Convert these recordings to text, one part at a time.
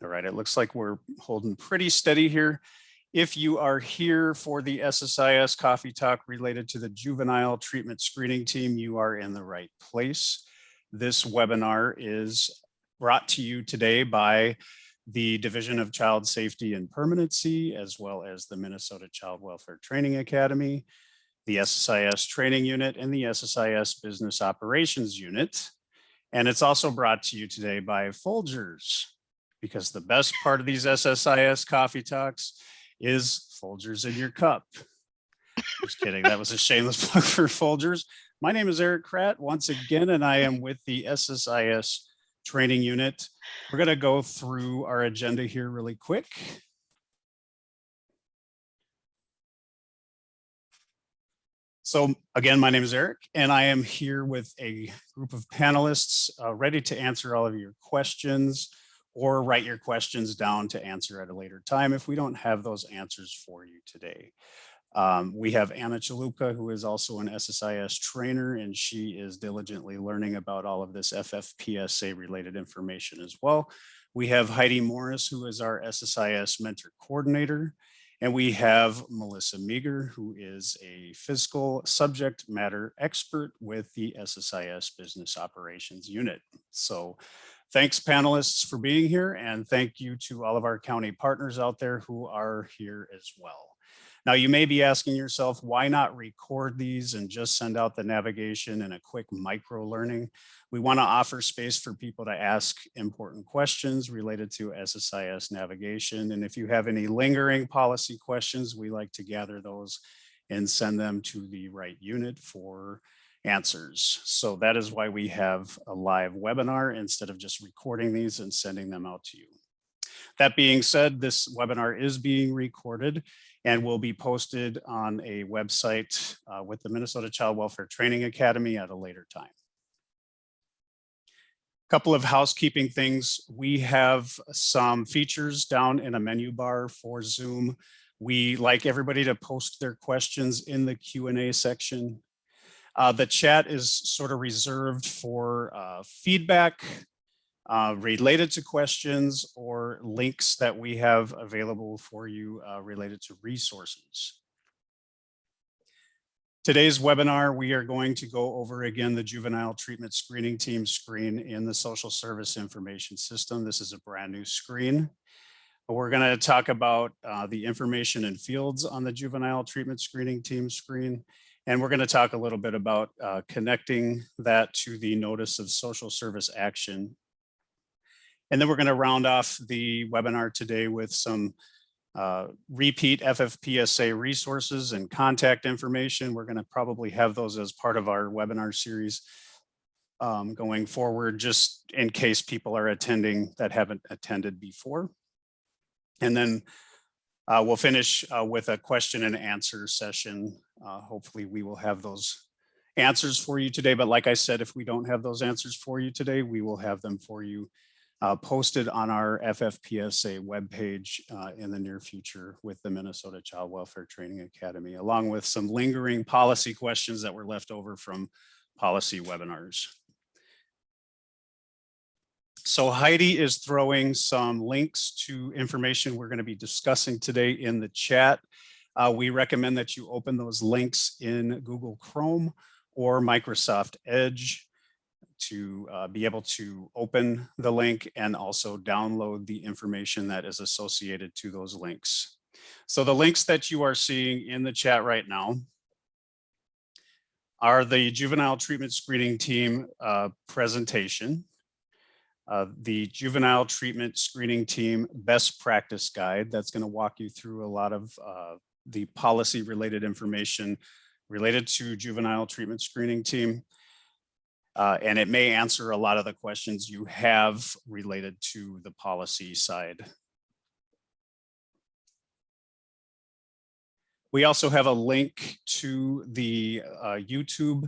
All right, it looks like we're holding pretty steady here. If you are here for the SSIS Coffee Talk related to the Juvenile Treatment Screening Team, you are in the right place. This webinar is brought to you today by the Division of Child Safety and Permanency, as well as the Minnesota Child Welfare Training Academy, the SSIS Training Unit, and the SSIS Business Operations Unit. And it's also brought to you today by Folgers, because the best part of these SSIS Coffee Talks is Folgers in your cup. Just kidding, that was a shameless plug for Folgers. My name is Eric Kratt once again, and I am with the SSIS Training Unit. We're going to go through our agenda here really quick. So again, my name is Eric, and I am here with a group of panelists ready to answer all of your questions, or write your questions down to answer at a later time if we don't have those answers for you today. We have Anna Chalupa, who is also an SSIS trainer, and she is diligently learning about all of this FFPSA related information as well. We have Heidi Morris, who is our SSIS mentor coordinator. And we have Melissa Meager, who is a fiscal subject matter expert with the SSIS Business Operations Unit. So thanks, panelists, for being here, and thank you to all of our county partners out there who are here as well. Now, you may be asking yourself, why not record these and just send out the navigation and a quick micro learning? We want to offer space for people to ask important questions related to SSIS navigation. And if you have any lingering policy questions, we like to gather those and send them to the right unit for answers. So that is why we have a live webinar instead of just recording these and sending them out to you. That being said, this webinar is being recorded and will be posted on a website with the Minnesota Child Welfare Training Academy at a later time. Couple of housekeeping things. We have some features down in a menu bar for Zoom. We like everybody to post their questions in the Q&A section. The chat is sort of reserved for feedback related to questions or links that we have available for you related to resources. Today's webinar, we are going to go over again the Juvenile Treatment Screening Team screen in the Social Service Information System. This is a brand new screen. We're going to talk about the information and fields on the Juvenile Treatment Screening Team screen. And we're going to talk a little bit about connecting that to the Notice of Social Service Action. And then we're going to round off the webinar today with some repeat FFPSA resources and contact information. We're going to probably have those as part of our webinar series going forward, just in case people are attending that haven't attended before. And then we'll finish with a question and answer session. Hopefully we will have those answers for you today. But like I said, if we don't have those answers for you today, we will have them for you posted on our FFPSA webpage in the near future with the Minnesota Child Welfare Training Academy, along with some lingering policy questions that were left over from policy webinars. So Heidi is throwing some links to information we're going to be discussing today in the chat. We recommend that you open those links in Google Chrome or Microsoft Edge to be able to open the link and also download the information that is associated to those links. So the links that you are seeing in the chat right now are the Juvenile Treatment Screening Team presentation, the Juvenile Treatment Screening Team Best Practice Guide. That's going to walk you through a lot of the policy related information related to Juvenile Treatment Screening Team. And it may answer a lot of the questions you have related to the policy side. We also have a link to the YouTube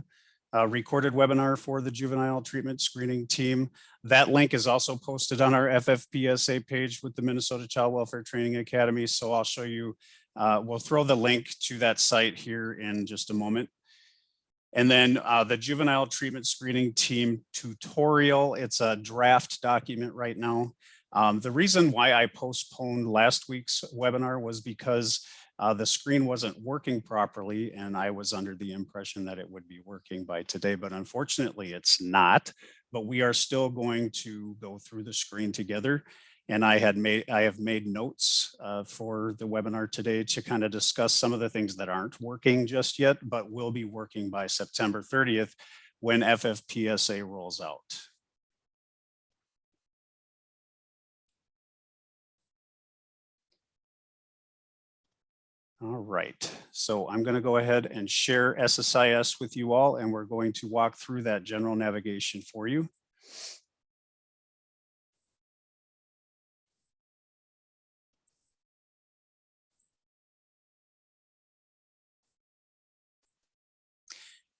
recorded webinar for the Juvenile Treatment Screening Team. That link is also posted on our FFPSA page with the Minnesota Child Welfare Training Academy. So I'll show you, we'll throw the link to that site here in just a moment. And then the juvenile treatment screening team tutorial, it's a draft document right now. The reason why I postponed last week's webinar was because the screen wasn't working properly, and I was under the impression that it would be working by today, but unfortunately it's not. But we are still going to go through the screen together. And I have made notes for the webinar today to kind of discuss some of the things that aren't working just yet, but will be working by September 30th when FFPSA rolls out. All right, so I'm going to go ahead and share SSIS with you all, and we're going to walk through that general navigation for you.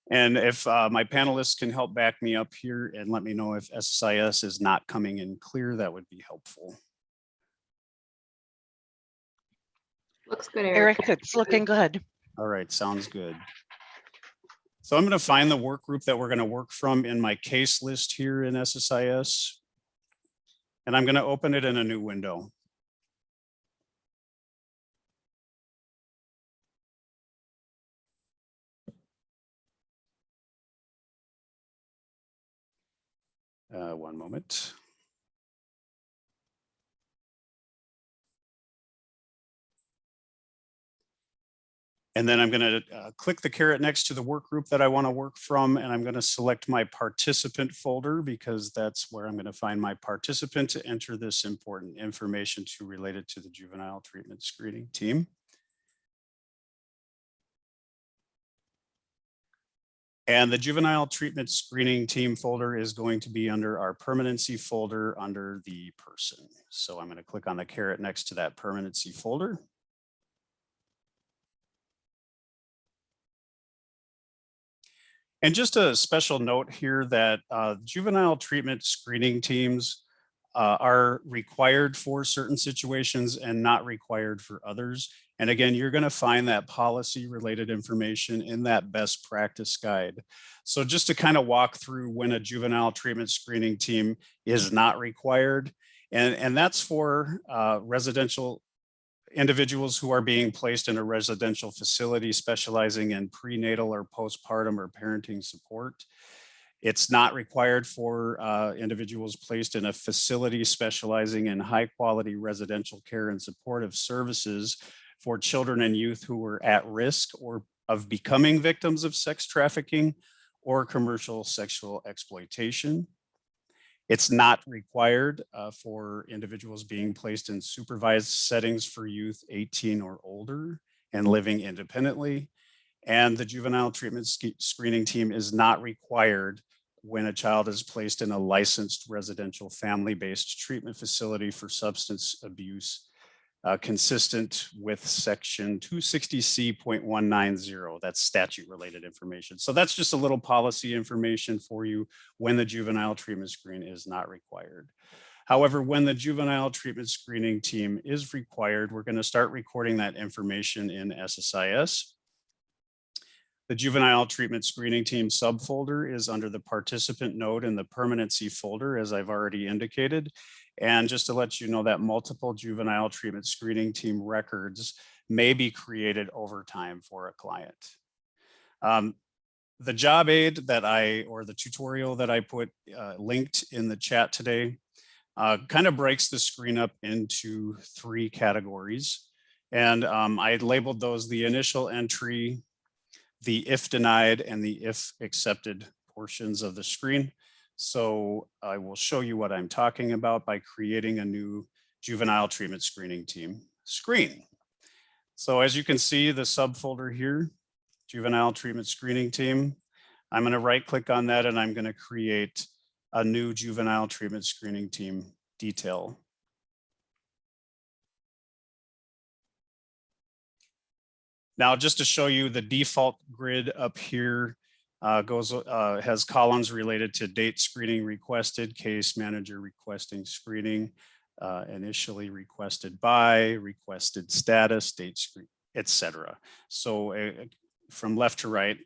And if my panelists can help back me up here and let me know if SSIS is not coming in clear, that would be helpful. Looks good, Eric. It's looking good. All right, sounds good. So I'm going to find the work group that we're going to work from in my case list here in SSIS. And I'm going to open it in a new window. One moment. And then I'm going to click the caret next to the work group that I want to work from, and I'm going to select my participant folder because that's where I'm going to find my participant to enter this important information to related to the juvenile treatment screening team. And the juvenile treatment screening team folder is going to be under our permanency folder under the person. So I'm going to click on the caret next to that permanency folder. And just a special note here that juvenile treatment screening teams are required for certain situations and not required for others. And again, you're going to find that policy related information in that best practice guide. So just to kind of walk through when a juvenile treatment screening team is not required, and that's for residential individuals who are being placed in a residential facility specializing in prenatal or postpartum or parenting support. It's not required for individuals placed in a facility specializing in high quality residential care and supportive services for children and youth who were at risk or of becoming victims of sex trafficking or commercial sexual exploitation. It's not required for individuals being placed in supervised settings for youth 18 or older and living independently. And the juvenile treatment screening team is not required when a child is placed in a licensed residential family-based treatment facility for substance abuse, consistent with section 260C.190. That's statute related information. So that's just a little policy information for you when the juvenile treatment screen is not required. However, when the juvenile treatment screening team is required, we're going to start recording that information in SSIS. The juvenile treatment screening team subfolder is under the participant node in the permanency folder, as I've already indicated. And just to let you know that multiple juvenile treatment screening team records may be created over time for a client. The job aid that or the tutorial that I put linked in the chat today kind of breaks the screen up into 3 categories. And I labeled those the initial entry, the if denied, and the if accepted portions of the screen. So I will show you what I'm talking about by creating a new juvenile treatment screening team screen. So as you can see, the subfolder here, juvenile treatment screening team, I'm going to right click on that and I'm going to create a new juvenile treatment screening team detail. Now, just to show you the default grid up here has columns related to date screening requested, case manager requesting screening, initially requested by, requested status, date screen, etc. So from left to right.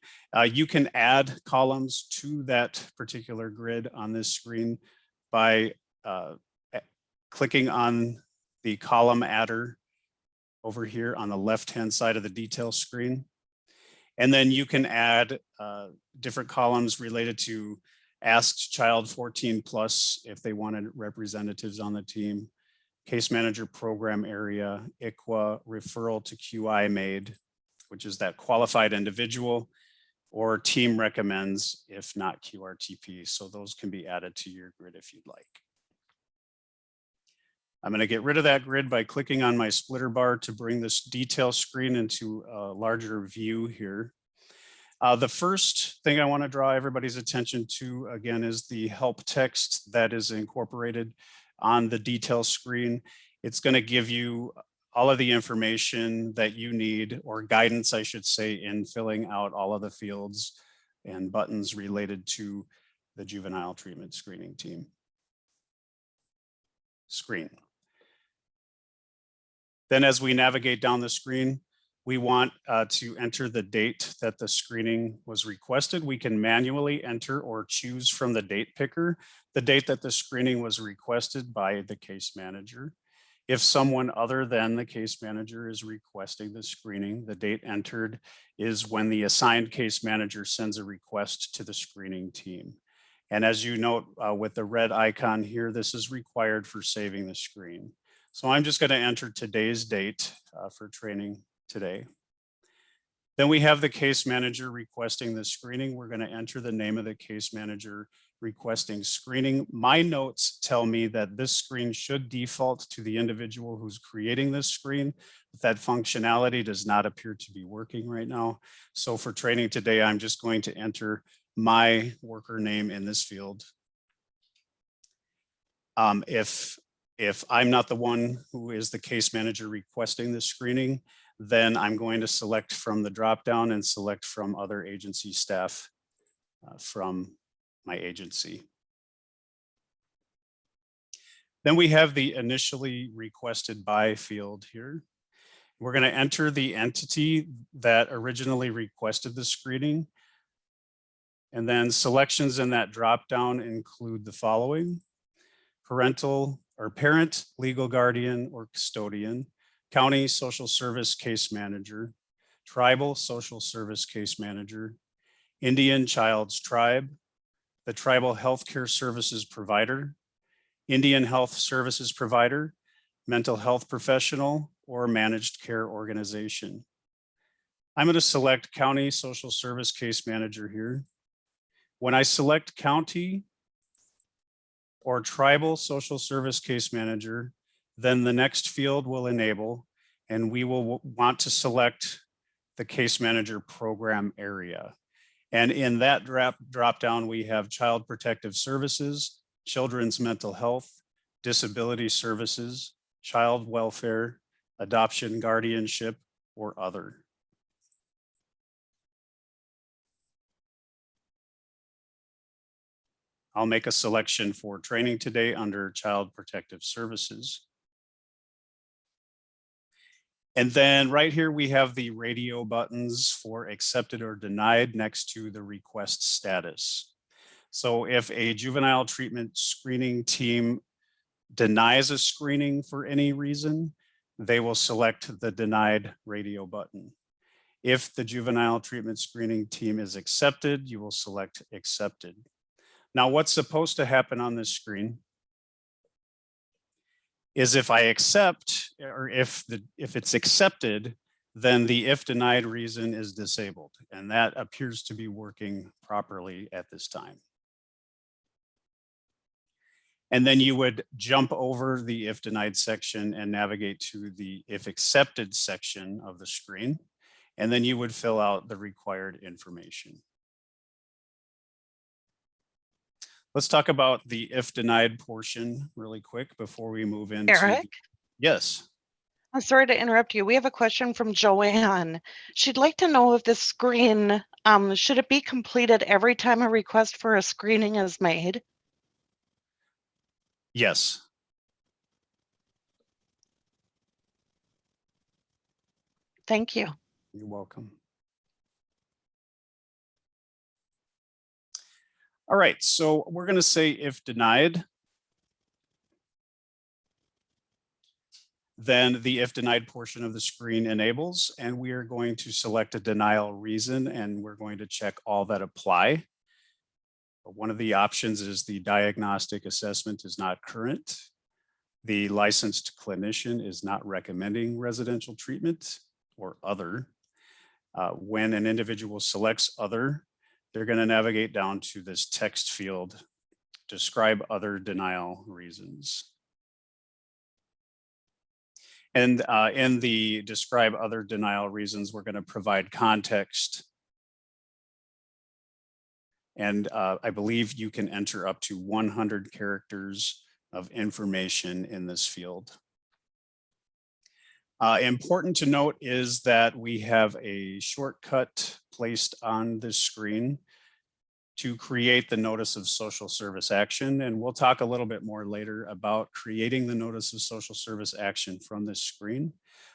You can add columns to that particular grid on this screen by clicking on the column adder over here on the left-hand side of the detail screen. And then you can add different columns related to asked child 14 plus if they wanted representatives on the team, case manager program area, ICWA, referral to QI made, which is that qualified individual, or team recommends if not QRTP. So those can be added to your grid if you'd like. I'm going to get rid of that grid by clicking on my splitter bar to bring this detail screen into a larger view here. The first thing I want to draw everybody's attention to, again, is the help text that is incorporated on the detail screen. It's going to give you all of the information that you need, or guidance, I should say, in filling out all of the fields and buttons related to the juvenile treatment screening team. Screen. Then as we navigate down the screen, we want to enter the date that the screening was requested. We can manually enter or choose from the date picker the date that the screening was requested by the case manager. If someone other than the case manager is requesting the screening, the date entered is when the assigned case manager sends a request to the screening team. And as you note with the red icon here, this is required for saving the screen. So I'm just going to enter today's date for training today. Then we have the case manager requesting the screening. We're going to enter the name of the case manager requesting screening. My notes tell me that this screen should default to the individual who's creating this screen, but that functionality does not appear to be working right now. So for training today, I'm just going to enter my worker name in this field. If I'm not the one who is the case manager requesting the screening, then I'm going to select from the dropdown and select from other agency staff from my agency. Then we have the initially requested by field here. We're going to enter the entity that originally requested the screening. And then selections in that dropdown include the following: parental or parent, legal guardian, or custodian, county social service case manager, tribal social service case manager, Indian child's tribe, the tribal healthcare services provider, Indian health services provider, mental health professional, or managed care organization. I'm going to select county social service case manager here. When I select county or tribal social service case manager, then the next field will enable, and we will want to select the case manager program area. And in that drop down, we have child protective services, children's mental health, disability services, child welfare, adoption, guardianship, or other. I'll make a selection for training today under child protective services. And then right here, we have the radio buttons for accepted or denied next to the request status. So if a juvenile treatment screening team denies a screening for any reason, they will select the denied radio button. If the juvenile treatment screening team is accepted, you will select accepted. Now, what's supposed to happen on this screen is if I accept, or if it's accepted, then the if denied reason is disabled, and that appears to be working properly at this time. And then you would jump over the if denied section and navigate to the if accepted section of the screen, and then you would fill out the required information. Let's talk about the if denied portion really quick before we move into. Eric? Yes. I'm sorry to interrupt you. We have a question from Joanne. She'd like to know if the screen, should it be completed every time a request for a screening is made? Yes. Thank you. You're welcome. All right, so we're going to say if denied, then the if denied portion of the screen enables, and we are going to select a denial reason, and we're going to check all that apply. One of the options is the diagnostic assessment is not current. The licensed clinician is not recommending residential treatment or other. When an individual selects other, they're going to navigate down to this text field, describe other denial reasons. And in the describe other denial reasons, we're going to provide context. And I believe you can enter up to 100 characters of information in this field. Important to note is that we have a shortcut placed on this screen to create the notice of social service action. And we'll talk a little bit more later about creating the notice of social service action from this screen.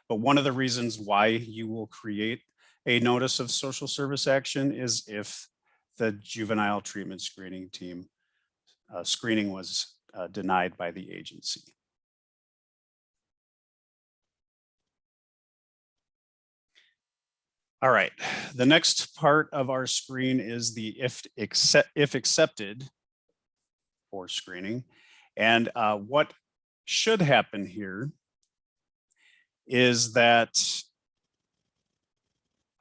But one of the reasons why you will create a notice of social service action is if the juvenile treatment screening team screening was denied by the agency. All right, the next part of our screen is the if accepted for screening. And what should happen here is that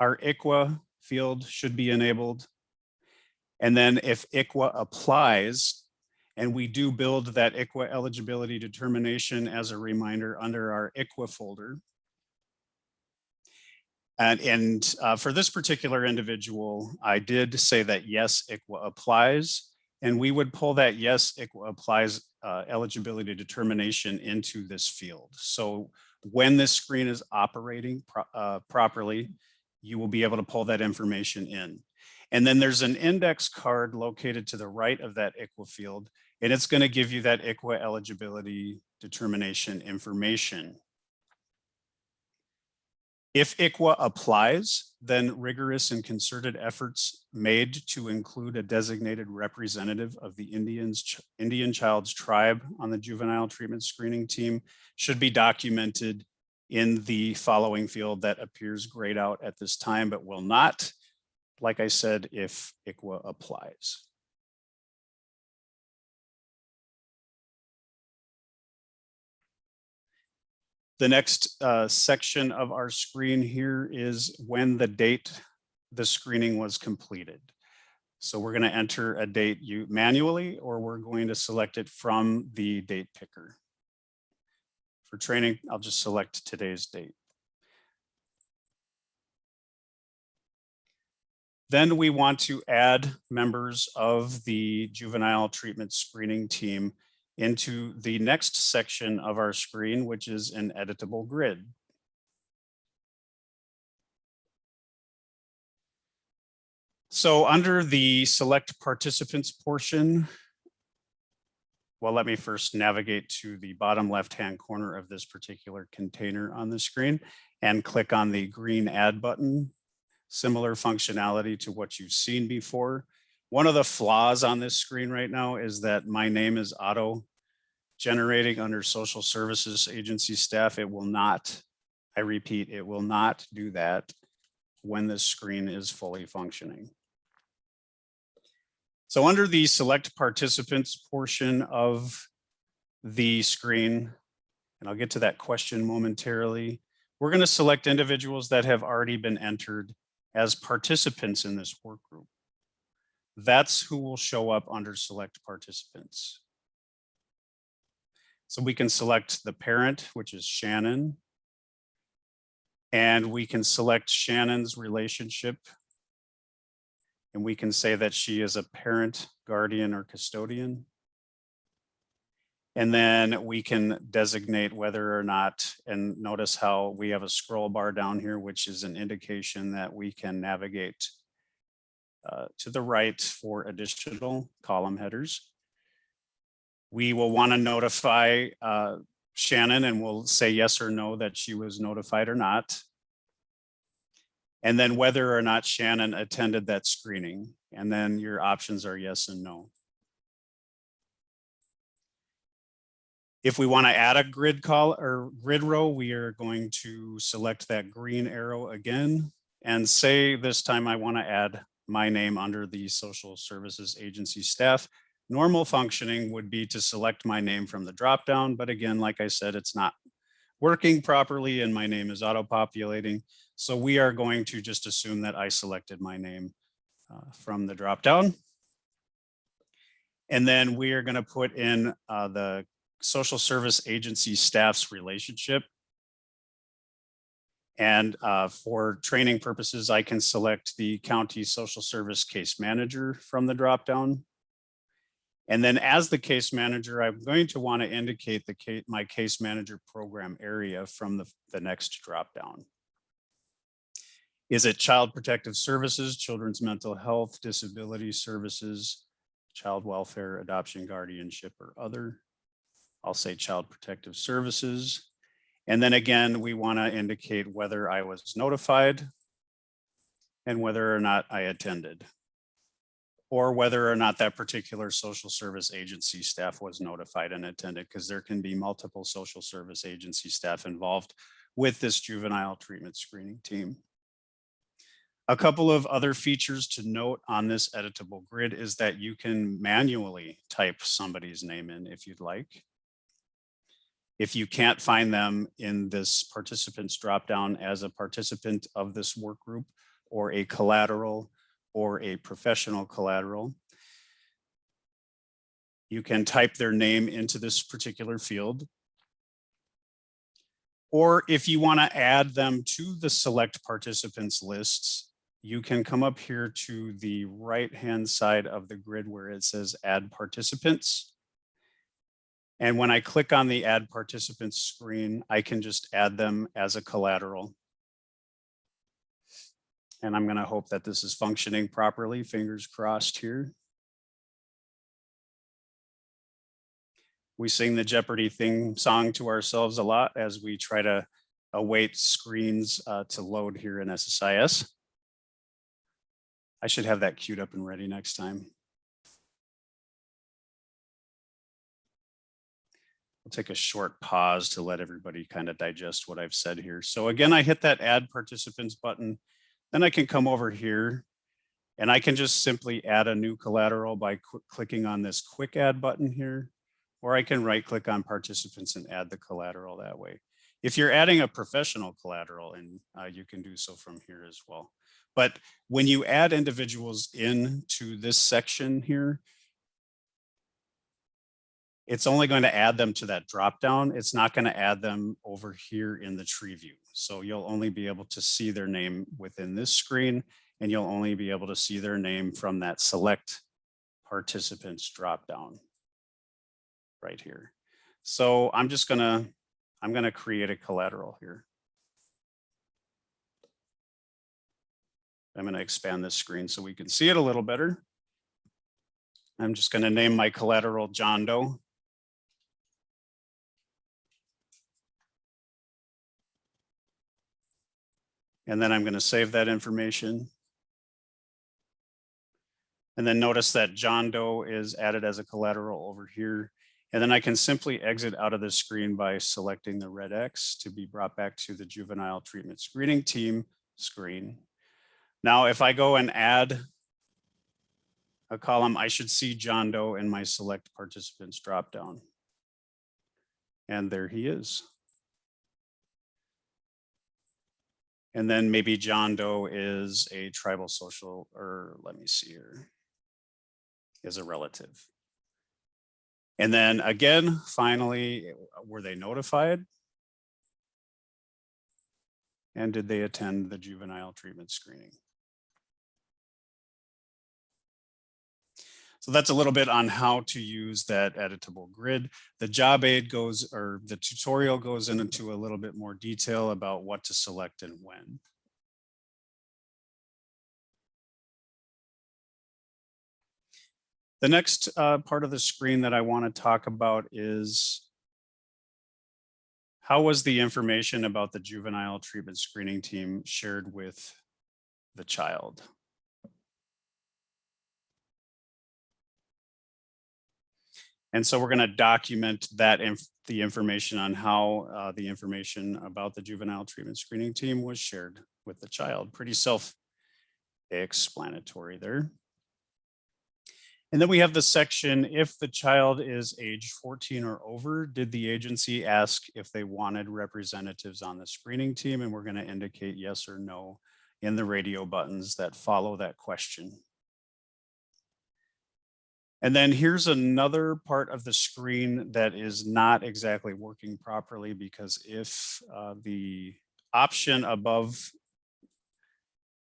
our ICWA field should be enabled. And then if ICWA applies, and we do build that ICWA eligibility determination as a reminder under our ICWA folder. And for this particular individual, I did say that yes, ICWA applies, and we would pull that yes, ICWA applies eligibility determination into this field. So when this screen is operating properly, you will be able to pull that information in. And then there's an index card located to the right of that ICWA field, and it's going to give you that ICWA eligibility determination information. If ICWA applies, then rigorous and concerted efforts made to include a designated representative of the Indian child's tribe on the juvenile treatment screening team should be documented in the following field that appears grayed out at this time, but will not, like I said, if ICWA applies. The next section of our screen here is when the date the screening was completed. So we're going to enter a date manually, or we're going to select it from the date picker. For training, I'll just select today's date. Then we want to add members of the juvenile treatment screening team into the next section of our screen, which is an editable grid. So under the select participants portion, well, let me first navigate to the bottom left-hand corner of this particular container on the screen and click on the green add button. Similar functionality to what you've seen before. One of the flaws on this screen right now is that my name is auto generating under social services agency staff. It will not, I repeat, it will not do that when this screen is fully functioning. So under the select participants portion of the screen, and I'll get to that question momentarily, we're going to select individuals that have already been entered as participants in this work group. That's who will show up under select participants. So we can select the parent, which is Shannon. And we can select Shannon's relationship. And we can say that she is a parent, guardian, or custodian. And then we can designate whether or not, and notice how we have a scroll bar down here, which is an indication that we can navigate to the right for additional column headers. We will want to notify Shannon, and we'll say yes or no that she was notified or not. And then whether or not Shannon attended that screening. And then your options are yes and no. If we want to add a grid call or grid row, we are going to select that green arrow again and say this time I want to add my name under the social services agency staff. Normal functioning would be to select my name from the dropdown, but again, like I said, it's not working properly and my name is auto-populating. So we are going to just assume that I selected my name from the dropdown. And then we are going to put in the social service agency staff's relationship. And for training purposes, I can select the county social service case manager from the dropdown. And then as the case manager, I'm going to want to indicate my case manager program area from the next dropdown. Is it child protective services, children's mental health, disability services, child welfare, adoption, guardianship, or other? I'll say child protective services. And then again, we want to indicate whether I was notified and whether or not I attended, or whether or not that particular social service agency staff was notified and attended, because there can be multiple social service agency staff involved with this juvenile treatment screening team. A couple of other features to note on this editable grid is that you can manually type somebody's name in if you'd like. If you can't find them in this participants dropdown as a participant of this work group or a collateral or a professional collateral, you can type their name into this particular field. Or if you want to add them to the select participants lists, you can come up here to the right-hand side of the grid where it says add participants. And when I click on the add participants screen, I can just add them as a collateral. And I'm going to hope that this is functioning properly. Fingers crossed here. We sing the Jeopardy theme song to ourselves a lot as we try to await screens to load here in SSIS. I should have that queued up and ready next time. We'll take a short pause to let everybody kind of digest what I've said here. So again, I hit that add participants button. Then I can come over here and I can just simply add a new collateral by clicking on this quick add button here, or I can right click on participants and add the collateral that way. If you're adding a professional collateral, and you can do so from here as well. But when you add individuals into this section here, it's only going to add them to that dropdown. It's not going to add them over here in the tree view. So you'll only be able to see their name within this screen, and you'll only be able to see their name from that select participants dropdown right here. So I'm going to create a collateral here. I'm going to expand this screen so we can see it a little better. I'm just going to name my collateral John Doe. And then I'm going to save that information. And then notice that John Doe is added as a collateral over here. And then I can simply exit out of this screen by selecting the red X to be brought back to the juvenile treatment screening team screen. Now, if I go and add a column, I should see John Doe in my select participants dropdown. And there he is. And then maybe John Doe is a tribal social, or let me see here, is a relative. And then again, finally, were they notified? And did they attend the juvenile treatment screening? So that's a little bit on how to use that editable grid. The job aid goes, or the tutorial goes into a little bit more detail about what to select and when. The next part of the screen that I want to talk about is how was the information about the juvenile treatment screening team shared with the child? And so we're going to document that the information on how the information about the juvenile treatment screening team was shared with the child. Pretty self-explanatory there. And then we have the section, if the child is age 14 or over, did the agency ask if they wanted representatives on the screening team? And we're going to indicate yes or no in the radio buttons that follow that question. And then here's another part of the screen that is not exactly working properly, because if the option above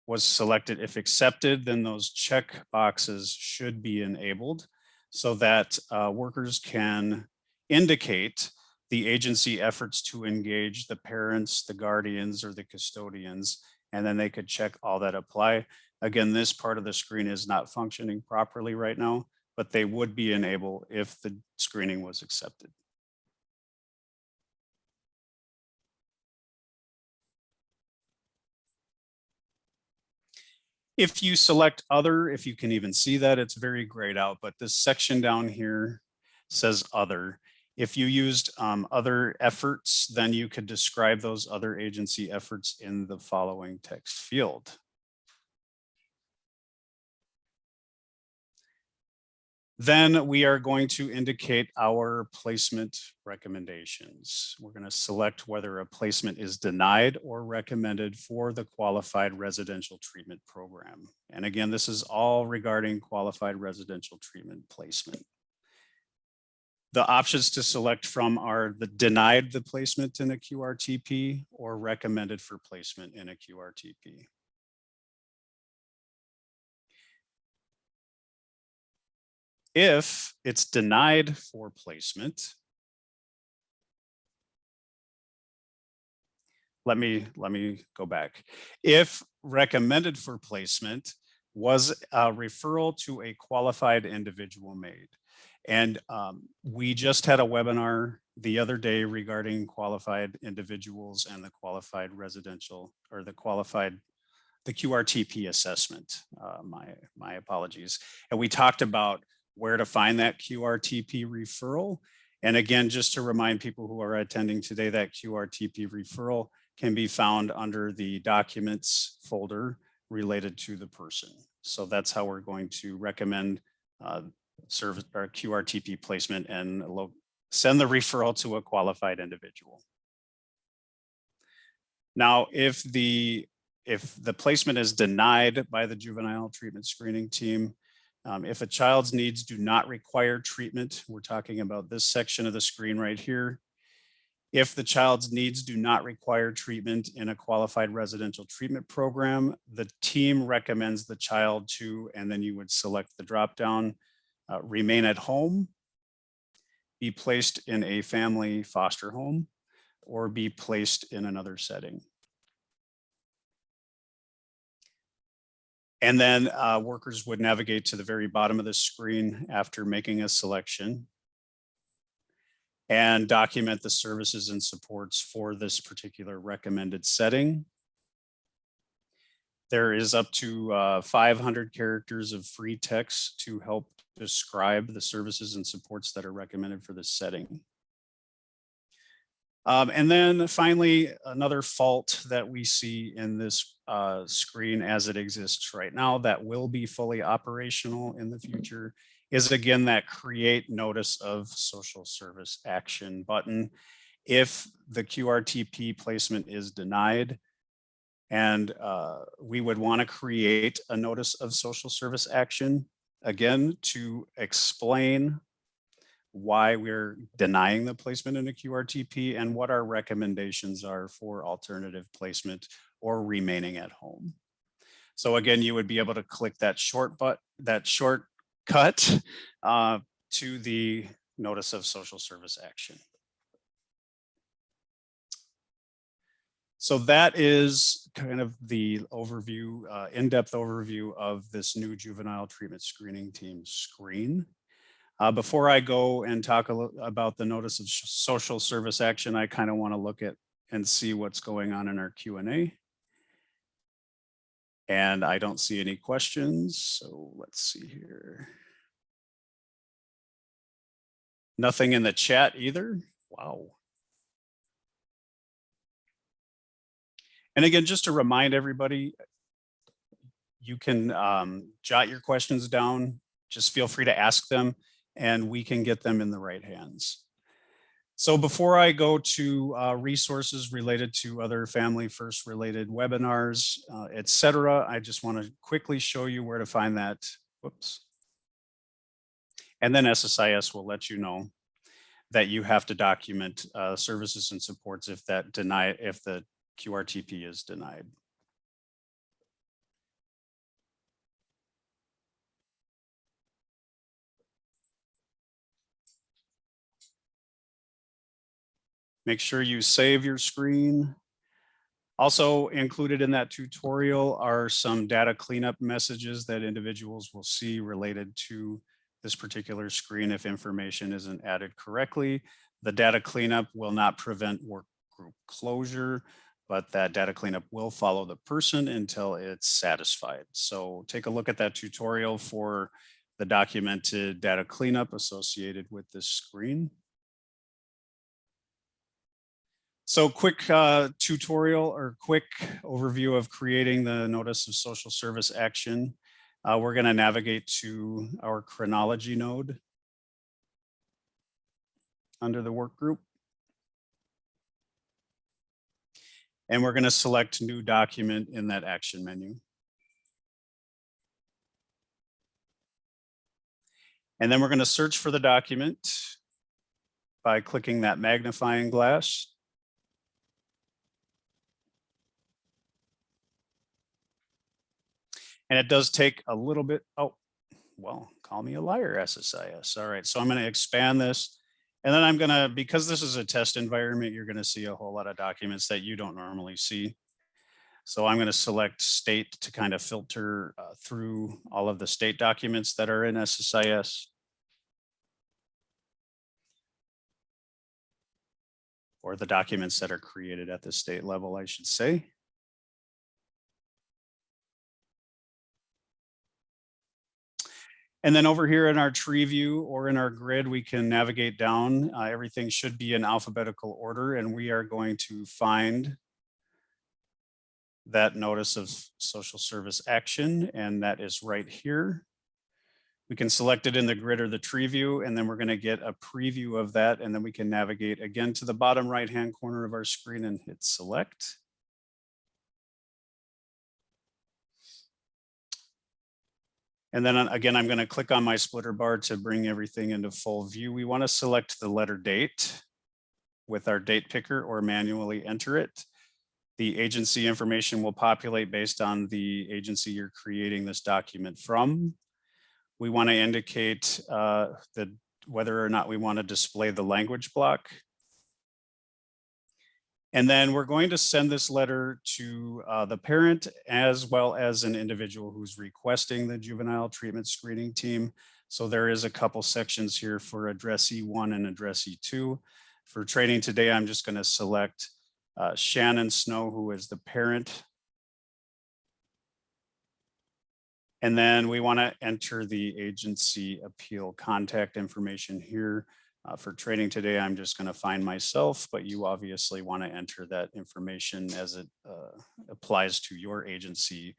was selected, if accepted, then those check boxes should be enabled so that workers can indicate the agency efforts to engage the parents, the guardians, or the custodians, and then they could check all that apply. Again, this part of the screen is not functioning properly right now, but they would be enabled if the screening was accepted. If you select other, if you can even see that, it's very grayed out, but this section down here says other. If you used other efforts, then you could describe those other agency efforts in the following text field. Then we are going to indicate our placement recommendations. We're going to select whether a placement is denied or recommended for the qualified residential treatment program. And again, this is all regarding qualified residential treatment placement. The options to select from are the denied the placement in a QRTP or recommended for placement in a QRTP. If it's denied for placement, let me go back. If recommended for placement was a referral to a qualified individual made. And we just had a webinar the other day regarding qualified individuals and the qualified residential, or the QRTP assessment. My apologies. And we talked about where to find that QRTP referral. And again, just to remind people who are attending today, that QRTP referral can be found under the documents folder related to the person. So that's how we're going to recommend service or QRTP placement and send the referral to a qualified individual. Now, if the placement is denied by the juvenile treatment screening team, if a child's needs do not require treatment, we're talking about this section of the screen right here. If the child's needs do not require treatment in a qualified residential treatment program, the team recommends the child to, and then you would select the dropdown, remain at home, be placed in a family foster home, or be placed in another setting. And then workers would navigate to the very bottom of the screen after making a selection and document the services and supports for this particular recommended setting. There is up to 500 characters of free text to help describe the services and supports that are recommended for this setting. And then finally, another fault that we see in this screen as it exists right now that will be fully operational in the future is, again, that create notice of social service action button. If the QRTP placement is denied, and we would want to create a notice of social service action, again, to explain why we're denying the placement in a QRTP and what our recommendations are for alternative placement or remaining at home. So again, you would be able to click that shortcut to the notice of social service action. So that is kind of the overview, in-depth overview of this new juvenile treatment screening team screen. Before I go and talk about the notice of social service action, I kind of want to look at and see what's going on in our Q&A. And I don't see any questions, so let's see here. Nothing in the chat either. Wow. And again, just to remind everybody, you can jot your questions down. Just feel free to ask them and we can get them in the right hands. So before I go to resources related to other Family First related webinars, et cetera, I just want to quickly show you where to find that. Whoops. And then SSIS will let you know that you have to document services and supports if the QRTP is denied. Make sure you save your screen. Also included in that tutorial are some data cleanup messages that individuals will see related to this particular screen if information isn't added correctly. The data cleanup will not prevent work group closure, but that data cleanup will follow the person until it's satisfied. So take a look at that tutorial for the documented data cleanup associated with this screen. So quick tutorial or quick overview of creating the notice of social service action. We're going to navigate to our chronology node under the work group. And we're going to select new document in that action menu. And then we're going to search for the document by clicking that magnifying glass. And it does take a little bit. Oh, well, call me a liar, SSIS. All right, so I'm going to expand this. And then I'm going to, because this is a test environment, you're going to see a whole lot of documents that you don't normally see. So I'm going to select state to kind of filter through all of the state documents that are in SSIS. Or the documents that are created at the state level, I should say. And then over here in our tree view or in our grid, we can navigate down. Everything should be in alphabetical order, and we are going to find that notice of social service action, and that is right here. We can select it in the grid or the tree view, and then we're going to get a preview of that, and then we can navigate again to the bottom right-hand corner of our screen and hit select. And then again, I'm going to click on my splitter bar to bring everything into full view. We want to select the letter date with our date picker or manually enter it. The agency information will populate based on the agency you're creating this document from. We want to indicate whether or not we want to display the language block. And then we're going to send this letter to the parent as well as an individual who's requesting the juvenile treatment screening team. So there is a couple sections here for addressee 1 and addressee 2. For training today, I'm just going to select Shannon Snow, who is the parent. And then we want to enter the agency appeal contact information here. For training today, I'm just going to find myself, but you obviously want to enter that information as it applies to your agency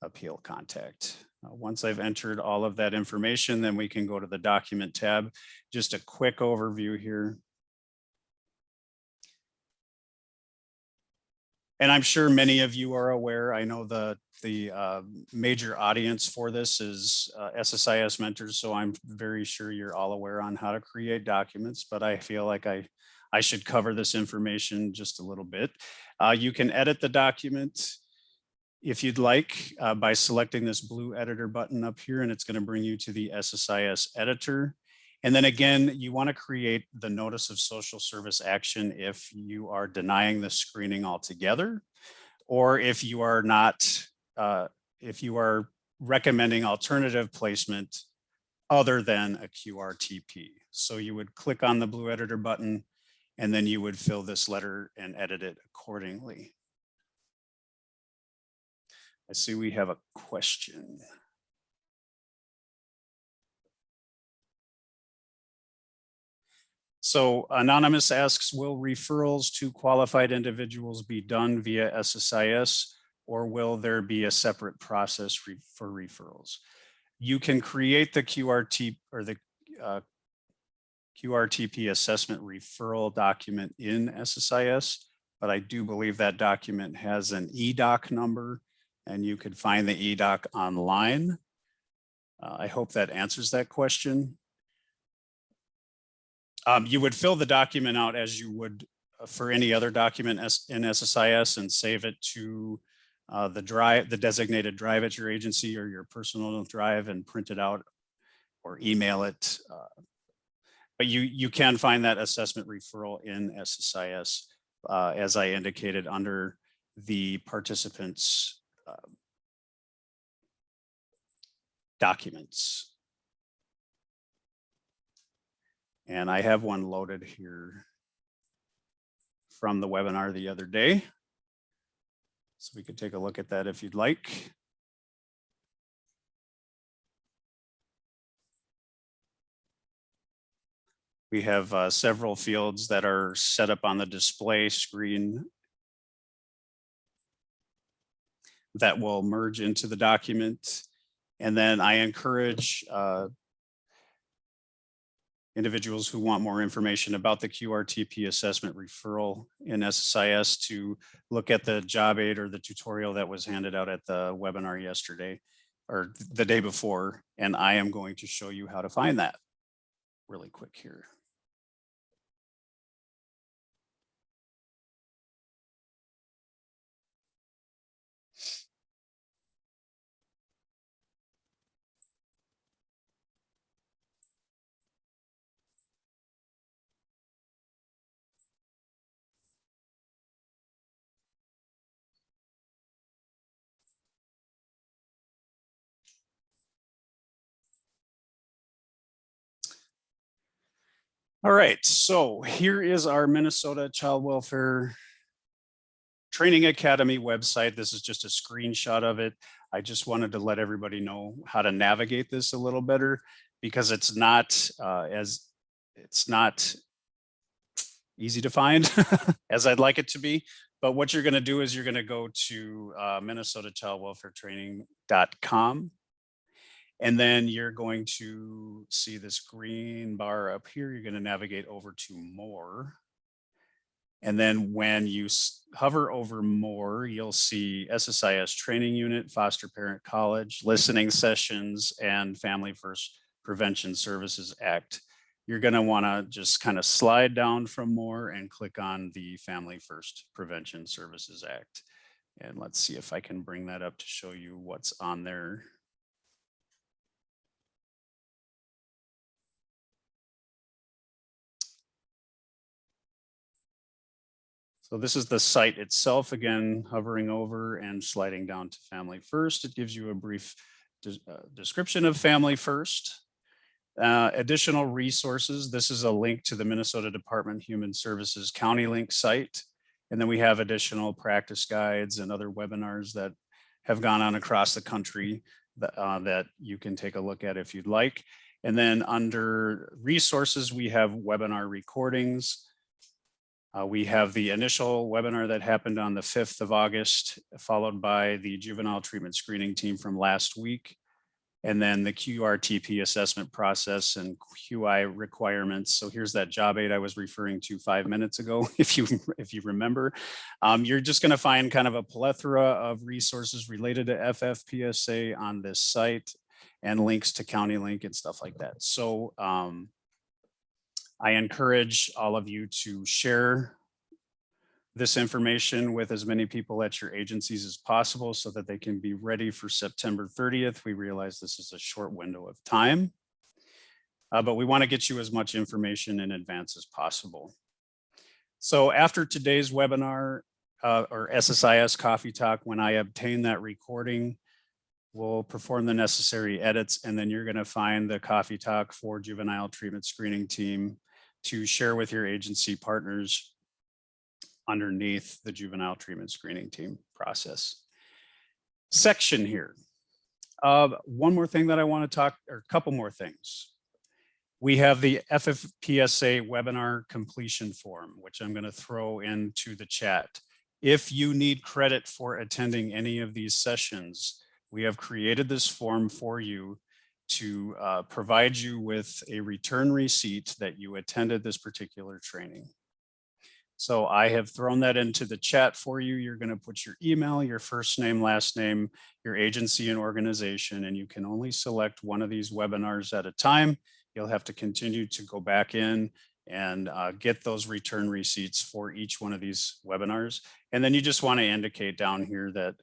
appeal contact. Once I've entered all of that information, then we can go to the document tab. Just a quick overview here. And I'm sure many of you are aware, I know the major audience for this is SSIS mentors, so I'm very sure you're all aware on how to create documents, but I feel like I should cover this information just a little bit. You can edit the document if you'd like by selecting this blue editor button up here, and it's going to bring you to the SSIS editor. And then again, you want to create the notice of social service action if you are denying the screening altogether, or if you are not, if you are recommending alternative placement other than a QRTP. So you would click on the blue editor button, and then you would fill this letter and edit it accordingly. I see we have a question. So Anonymous asks, will referrals to qualified individuals be done via SSIS, or will there be a separate process for referrals? You can create the QRT or the QRTP assessment referral document in SSIS, but I do believe that document has an eDoc number, and you could find the eDoc online. I hope that answers that question. You would fill the document out as you would for any other document in SSIS and save it to the designated drive at your agency or your personal drive and print it out or email it. But you can find that assessment referral in SSIS, as I indicated, under the participants documents. And I have one loaded here from the webinar the other day. So we could take a look at that if you'd like. We have several fields that are set up on the display screen that will merge into the document. And then I encourage individuals who want more information about the QRTP assessment referral in SSIS to look at the job aid or the tutorial that was handed out at the webinar yesterday or the day before. And I am going to show you how to find that really quick here. All right, so here is our Minnesota Child Welfare Training Academy website. This is just a screenshot of it. I just wanted to let everybody know how to navigate this a little better because it's not easy to find as I'd like it to be. But what you're going to do is you're going to go to MinnesotaChildWelfareTraining.com. And then you're going to see this green bar up here. You're going to navigate over to more. And then when you hover over more, you'll see SSIS Training Unit, Foster Parent College, Listening Sessions, and Family First Prevention Services Act. You're going to want to just kind of slide down from more and click on the Family First Prevention Services Act. And let's see if I can bring that up to show you what's on there. So this is the site itself, again, hovering over and sliding down to Family First. It gives you a brief description of Family First. Additional resources. This is a link to the Minnesota Department of Human Services County Link site. And then we have additional practice guides and other webinars that have gone on across the country that you can take a look at if you'd like. And then under resources, we have webinar recordings. We have the initial webinar that happened on the 5th of August, followed by the juvenile treatment screening team from last week. And then the QRTP assessment process and QI requirements. So here's that job aid I was referring to 5 minutes ago, if you remember. You're just going to find kind of a plethora of resources related to FFPSA on this site and links to County Link and stuff like that. So I encourage all of you to share this information with as many people at your agencies as possible so that they can be ready for September 30th. We realize this is a short window of time, but we want to get you as much information in advance as possible. So after today's webinar or SSIS Coffee Talk, when I obtain that recording, we'll perform the necessary edits, and then you're going to find the Coffee Talk for Juvenile Treatment Screening Team to share with your agency partners underneath the Juvenile Treatment Screening Team process section here. One more thing that I want to talk, or a couple more things. We have the FFPSA webinar completion form, which I'm going to throw into the chat. If you need credit for attending any of these sessions, we have created this form for you to provide you with a return receipt that you attended this particular training. So I have thrown that into the chat for you. You're going to put your email, your first name, last name, your agency and organization, and you can only select one of these webinars at a time. You'll have to continue to go back in and get those return receipts for each one of these webinars. And then you just want to indicate down here that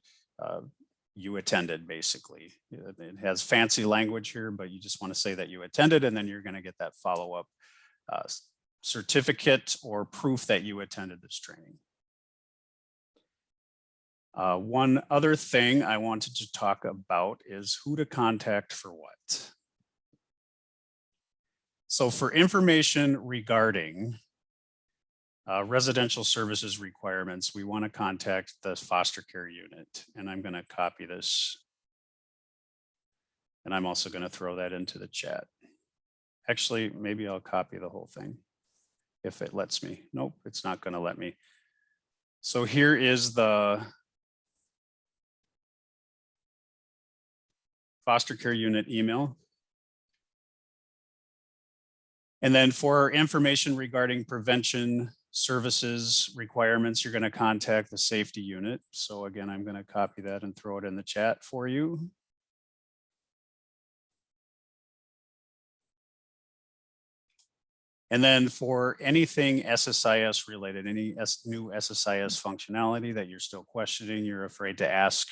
you attended, basically. It has fancy language here, but you just want to say that you attended, and then you're going to get that follow-up certificate or proof that you attended this training. One other thing I wanted to talk about is who to contact for what. So for information regarding residential services requirements, we want to contact the foster care unit, and I'm going to copy this. And I'm also going to throw that into the chat. Actually, maybe I'll copy the whole thing if it lets me. Nope, it's not going to let me. So here is the foster care unit email. And then for information regarding prevention services requirements, you're going to contact the safety unit. So again, I'm going to copy that and throw it in the chat for you. And then for anything SSIS related, any new SSIS functionality that you're still questioning, you're afraid to ask,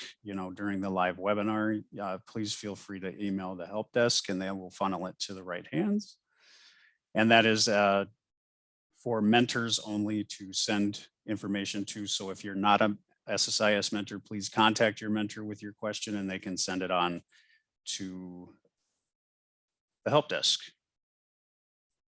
during the live webinar, please feel free to email the help desk and they will funnel it to the right hands. And that is for mentors only to send information to. So if you're not a SSIS mentor, please contact your mentor with your question and they can send it on to the help desk.